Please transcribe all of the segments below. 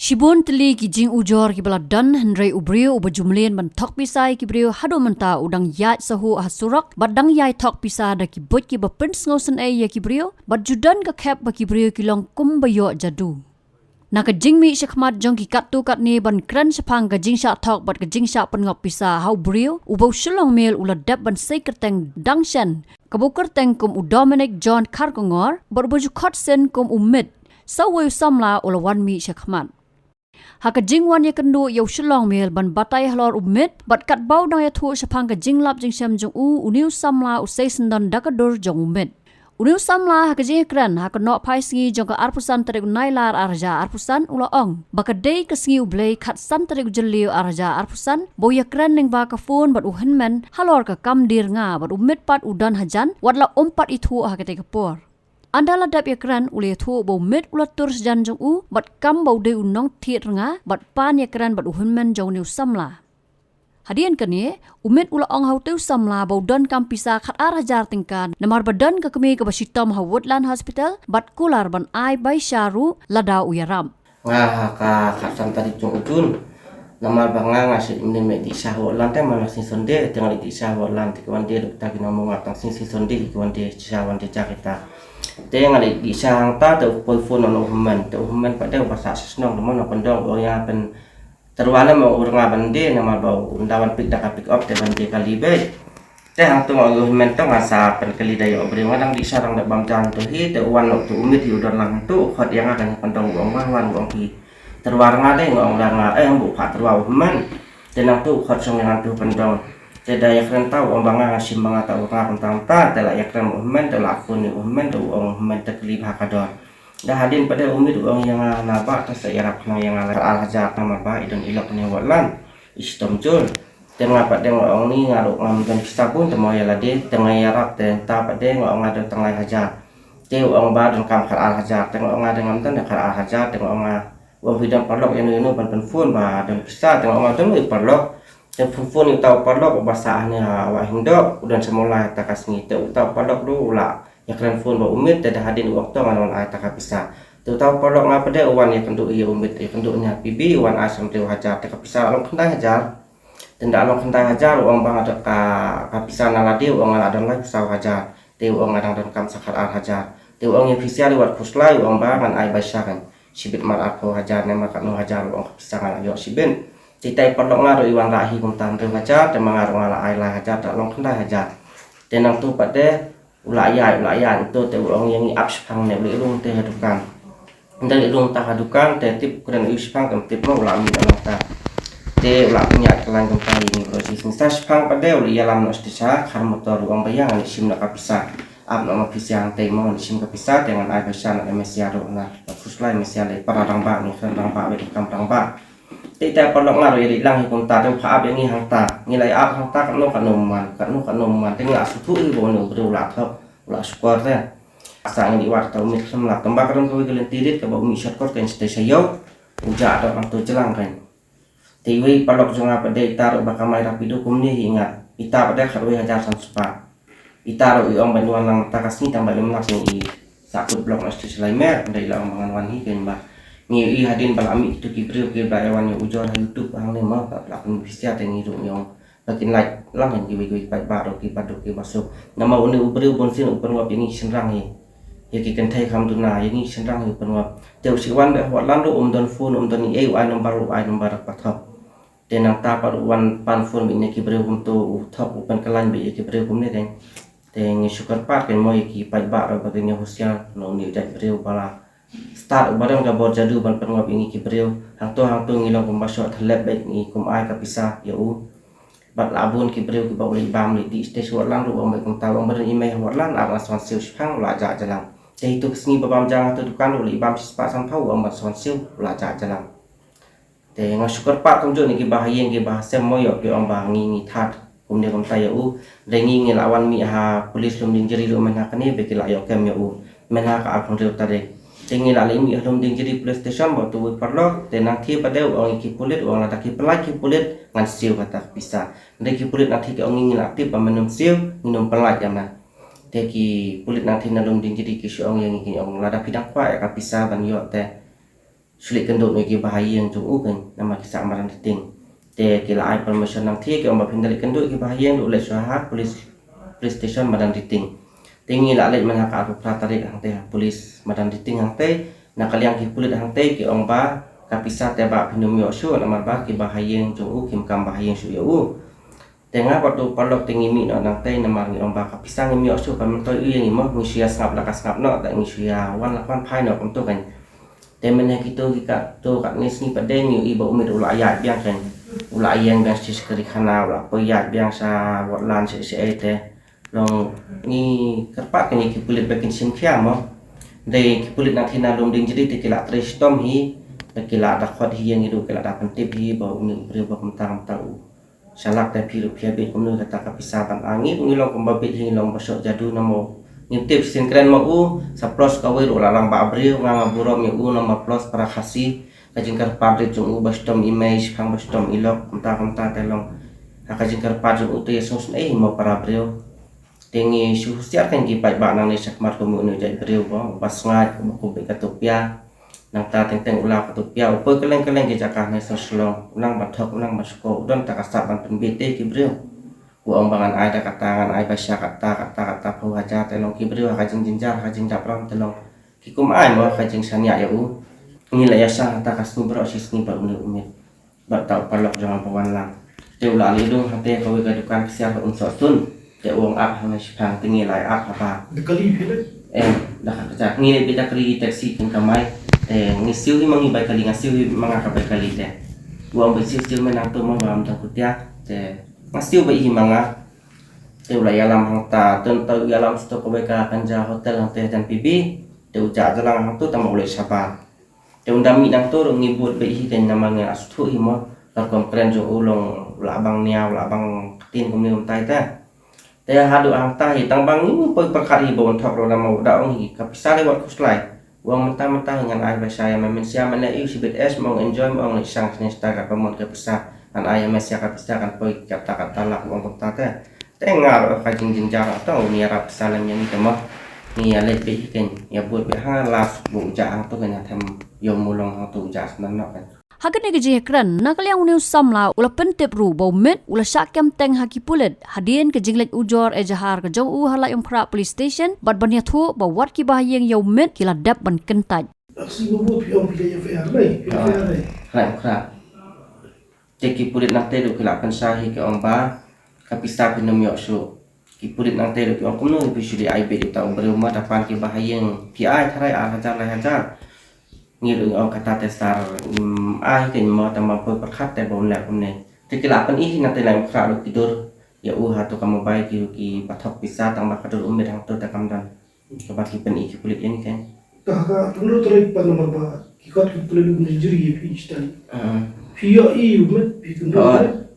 Shibun teli ki jing ujor ki baladan hendrai ubrio ubajumlien ban tok pisai ki brio hado menta udang yat sahu hasurak badang yai tok pisa da ki bot ki bapens ngosen ya ki brio bajudan ka kep ba ki brio ki long kum bayo jadu. Na ka jing mi shakmat jong ki katu kat ni ban kran sepang ka jing sha tok bat ka jing sha pen ngop pisa hau brio ubau shulong mel uladap ban sei kerteng dangshan kabukar teng kum u Dominic John Karkongor berbaju kot sen kum umit sawu samla ulawan mi shakmat. Haka jingwan ya kendu yau shilong mel ban batai halor umit bat kat bau dang ya thu sepang ka jinglap jing syam jong uniu samla usai sendan dakadur jong umit. Uniu samla haka jing kran haka nok pai singi jong ka arpusan tarik nailar arja arpusan ulaong. Baka day ka singi ublay kat san tarik jeliu arja arpusan bau ya kran ning ba ka phone bat uhenmen halor ka kamdir nga bat umit pat udan hajan watla umpat itu haka te kapor. Andala dap yakran ule thu bo met ulatur sejan jong bat kam bau de unong thiet nga bat pan yakran bat uhunmen jong new samla. Hadian kene umet ula ong hau teu samla bau don kam pisa khat arajar tingkan namar badan ka kemi ka basitom ha Woodland Hospital bat kular ban ai bai syaru lada uyaram. Nga ka khasan tadi jong udun namar banga ngasit mne me di sah Woodland te mana sin sonde tengal di sah Woodland ti kwan dia ta kina mo ngatang sin sonde ki kwan dia sah wan dia kita. Te ngali di sang ta te poi phone no human pada bahasa senong demon pendong ya pen terwana mau urang bande nama bau undawan pick up te bande kalibe te hang tu mau human to ngasa pen kali daya obri ngadang di sarang dak bam jan tu hi te wan tu umit hi udon lang tu khot yang akan pendong wong wan wong ki terwarna de ngong dang bu pha terwa human te nang tu khot song yang tu pendong te daya kren tau om banga ngasim banga tau ra tentang ta te la yakren human te la phone ni human tu om human te kli bha kador dah hadin pada umit orang yang napa tas yarap na yang al hajar nama ba idon ilok ni walan istom jul tengah pada orang ni ngaruk ngam dan kita pun temo ya lade tengah yarap ta pada orang ada tengah hajar te orang ba dan kam al hajar tengah orang ada ngam dan al hajar tengah orang wong hidang parlok yang ini ban phone ba dan bisa tengah orang tu parlok dan phone itu parlok bahasanya wa hindok udan semula ta kasni te utau parlok du ula ya keren phone ba umit tada hadin waktu nganon ay taka bisa tu tahu parlok ngapa de uwan ya kendu iya umit ya kenduknya bibi uwan asam teu hajar taka bisa along kentai hajar tenda along kentai hajar uang bang ada ka bisa naladi uang ada lagi bisa hajar teu uang ada dan kam sakar al hajar teu uang ya bisa liwat kuslai uang bangan ay basakan sibit mar aku hajar nema kanu hajar uang bisa ngal yo sibin titai parlok ngaru iwan rahi kum tan teu hajar te mangaru ngala ay la hajar tak long kentai hajar tenang tu pade ulayan itu te orang yang abspang ne beli rung te hadukan ndang rung ta hadukan te tip kuran uspang kam tip mo ulami dalam ta te ulah punya kelang gempa ini proses spang pada uli alam nostisa kar motor uang bayang ni sim nak kapisa ab nama pisang te mo ni sim kapisa dengan ai besan emesiaro na fokus lai mesiale para rangba ni kan rangba be kam rangba te ta perlu ngaru iri lang hikum ta te pha ab yang ni hang ta nilai ab hang ta kan kanuman te ngak sutu i bo no berulah thap ulah skor te asang di war tau mit semla tembak ron ko gelen tirit ka bo mi shortcut kan stay sayo uja ada waktu jelang kan tiwi palok jonga pada itar bakamai rapido kumni ingat ita pada kharwe hajar san spa itar i om banduan lang takasni tambah lemnak ni sakut blok asti selaimer ndai lang mangan wan hi kan ba ngi hadin balami itu kibrio ke bayawan yo ujor YouTube ang ne ma ka lakun bisya te ngi ru yo lakin like lang yang giwi pai ba ro ki padu ki masuk nama uni ubri bonsin upen wap ini senrang hi ya ki kan thai kham tuna ini senrang hi upen wap teu siwan be hot lan ro don phone don ni ai nomor pathap tenang ta par wan pan phone bi ne kibrio kum to thap upen kalan bi kibrio kum ne te ngi sukar pat kan mo ki pai ba ro bagenya hosial no ni dai brio bala start barang ka bor jadu ban pengap ini kibreu hang tu ngilong kumbasyo thlep baik ni kum ai ka pisa ya u bat labun kibreu ki bauli bam li di stage warlan ru baik kum tawang badan imai warlan ar son siu phang la ja jalang te itu kesni babam jang tu dukan uli bam sispa sam phau am son siu la ja jalang te ngasukur pak kum jo ni ki bahayen ki bahasa moyo ki om bangi ni that kum ne kum ta ya u rengi ngi lawan mi ha polis lum dinjeri lu men hakani be ki la yo kem ya u men ha ka apun reu tare tinggi lali mi alum ding jadi PlayStation waktu perlu tenang ki pada orang ki kulit orang lata ki pelai ki kulit ngan siu kata bisa ndai ki kulit nanti ki orang ngin aktif minum siu minum pelai jamna te ki kulit nanti nalum ding jadi ki orang yang ngin orang lada pidang kwa ya ka bisa ban yo te sulit kendut ki bahaya yang jung kan nama kisah maran diting te kila ai permission nang thi ke om bapin dari kendut ki bahaya yang oleh suha police station maran diting tingi la lek mana ka pratari hang te polis madan diting hang te nakaliang ki pulit hang te ki ong ba kapisa te ba pinum yo shu namar ba ki bahayeng jung u kim kam bahayeng shu yo u tengah waktu palok tingi mi no nang te namar ngi ong ba kapisa ngi yo shu kam to yu ngi mo ngi sia ngap la kas ngap no ta ngi sia wan la kwan phai no kom to kan te men ki to ki ka to ka ni sni pa deng yu i ba umit ula ya biang kan ula yang gas cis keri khana ula po ya biang sa wat lan se te long ni kerpat ni ki pulit bakin sim khia mo dei ki pulit na thina lum ding jadi tikila tristom hi tikila da khot hi yang idu kila da pentip hi ba uni bre ba kumtang tau salak ta phiru phia be kumnu kata ka pisaban angi uni long kumbabit hi long basok jadu namo ngintip sin kren mo u saplos ka we lalang ba bre nga burom yu nama plus para khasi kajingkar padre jung u bastom image phang bastom ilok kumta telong kajingkar padre u te sos nei mo para bre tingi suhusiar kan ki pai ba nang ni sakmar ko mu jai breu bo bas ngai ko be katopia nang ta teng ula katopia upo keleng ki jakah ne soslong nang bathok nang masko don ta kasap ban penbete ki breu ku ombangan ai da katangan ai basya kata pau haja telong ki breu ka jing jinjar ka jing japram telong ki kum ai mo ka jing sanya ya u ni la yasa ta kasni bro sisni ba umit ba ta palok jangan pawan lang te ula lidung hate ka we ka dukan siap unsur sun te uang ap hang sipang tingi lai ap apa Dekali phile dah kerja ngi beda kali taksi kin kamai ngi siu hi mangi bai kali ngasiu hi manga ka bai kali te uang bai siu menang tu mo bam ta kutia te ngasiu bai hi manga te ulai alam hang ta ten tau alam sto ko bai ka kanja hotel hang te dan pipi te uja jalang hang tu tama ulai sapa te undami nang tu ngi buat bai hi kan namanya astu hi mo kom keren jo ulong labang nia labang tin kumni tai ta te hadu angta hi tang bang ni poi perkat hi bon thok ro na mau da ong hi kapisa le wat kuslai wang mentah dengan ai ba saya men sia mana i sibet es mau enjoy mau ni sang nesta ka pamon kapisa an ai mes sia kapisa kan poi kata lak wong kota te ngar ka jing jar atau ni arab salam yang ni ni ale be ken ya buat be ha las bu ja ang to kan tham yom mulong hang tu ja nan no kan Hagan ni gaji hekran nakaliang uniu samla ula pentip ru bau met ula syakem teng haki pulet hadien ke jinglet ujor ejahar ke jauh hala yom kra police station bad banya thu bawat ki bahayeng yau met kila dap ban kentaj aksi bobo pion pile ya fer nei rai kra teki pulit nak te do kila kan sahi ke omba kapista pinum yo su ki pulit nak te do ki om kumno bi sudi ai be ta berumah dapan ki bahayeng ki ai tharai a hajar ngiru o kata tesar ai ke mo ta ma po perkhat te bon la kumne te kila pan i na te la kra do tidur ya u ha to kamu bai ki pathok pisa tang ba kadur umit hang to ta kam dan ke ba ki pen i ki pulit ini kan Kaka tunggu terai pan nomor ba kikot ki pule lu jiri ye pi stan pia i umet pi kundu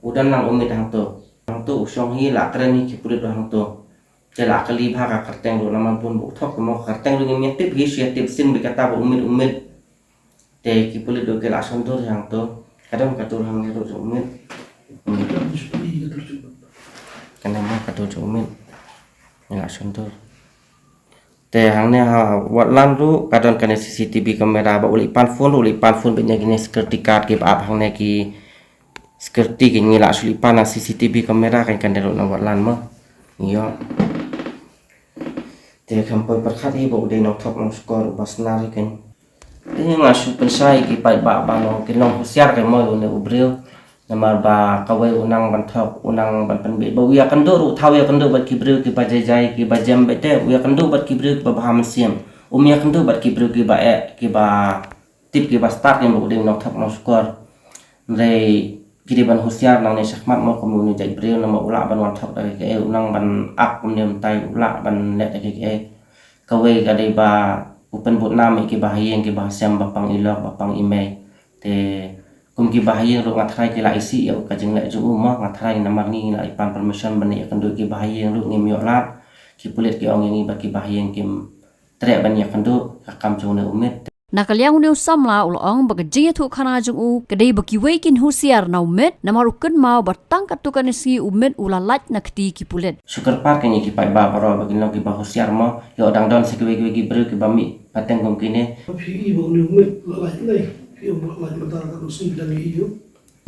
udan lang umit hang to usong hi la kren hi ki pulit hang to ke la kali bha ka karteng do nama pun bu thok mo karteng do ngi tip hi sia tip sin bi kata bu umit te ki pulit do ke la sontor hang to kadang katur hang ro umit kana ma katur umit ya sontor te hang ne ha wat lan ru kadang kana CCTV kamera ba uli pan phone be nyagi security card ke ap hang ne ki security ke ngila suli pan CCTV kamera kan dero na wat lan mo yo te kampo perkhat hi bo de no thok no skor basnar kan te nga su pensai ki pai ba no ki long husiar ke mo ne ubreu namar ba kawai unang banthok unang ban pen be bo ya kan do ru thaw ya kan do bat ki breu ki ba jai ki ba jam bete ya kan do bat ki breu ki ba baham siam ya kan do bat ki breu ki ba tip ki ba start yang bo de no thok no skor rei kiri ban husiar nang ne sakmat mo komuni jai breu nama ula ban wan thok da ke unang ban ak kumnem tai ula ban le da ke kawai ga dei ba upen but nam ki bahayeng ki bahasam bapang ilok bapang ime te kum ki bahayeng ro ngatrai ki la isi ya ka jing la ju mo ngatrai namar ni la ipan permission bani akan do ki bahayeng ro ngim yo lat ki pulit ki ong ngi ba ki bahayeng kim tre ban ya kan do kakam jung ne umit nakaliang uniu samla ulong bagaji thu khana jung u kedai baki weikin husiar na umet namarukun mau batang katukan si umet ulalat nakti ki pulet syukur par kini ki pai ba paro bagin lo ki ba husiar mo yo dang don se ki ki bru ki ba mi pateng gom kini pi i bo lu umet la lai nei Ki umur lah mentara kan usni dan iyo.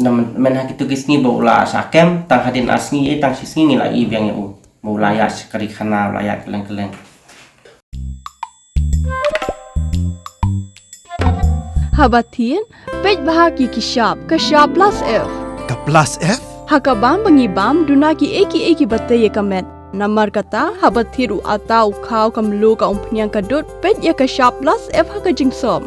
Naman men hakitu gisngi bola sakem tang hadin asngi tang sisngi ngila ibiang ya bola ya sekali kana layat keleng-keleng. Habatin, pej bahagi kishap, kashap plus F. Ka plus F? Hakabam bangibam dunaki eki batay kamet. Namar kata habatiru atau kau kamlu ka umpunyang kadut pej ya kashap plus F hakajing som.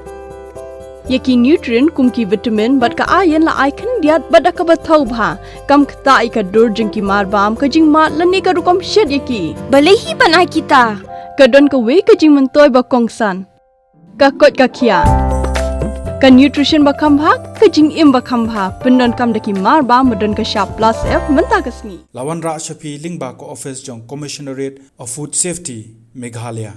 Yaki nutrient kumki vitamin bat ka ayan la icon diat bat ka batau bha kam kata ika dur jengki marbam kajing mat lani ka rukom shed yaki. Balehi banai kita. Kadon ka we kajing mentoy ba kongsan. Kakot ka kia. Ka nutrition ba kambha kajing im ba kambha pendon kam daki marba medon ka sharp plus F menta kasni. Lawan Ra Shafi Lingba ko office jong Commissionerate of Food Safety Meghalaya.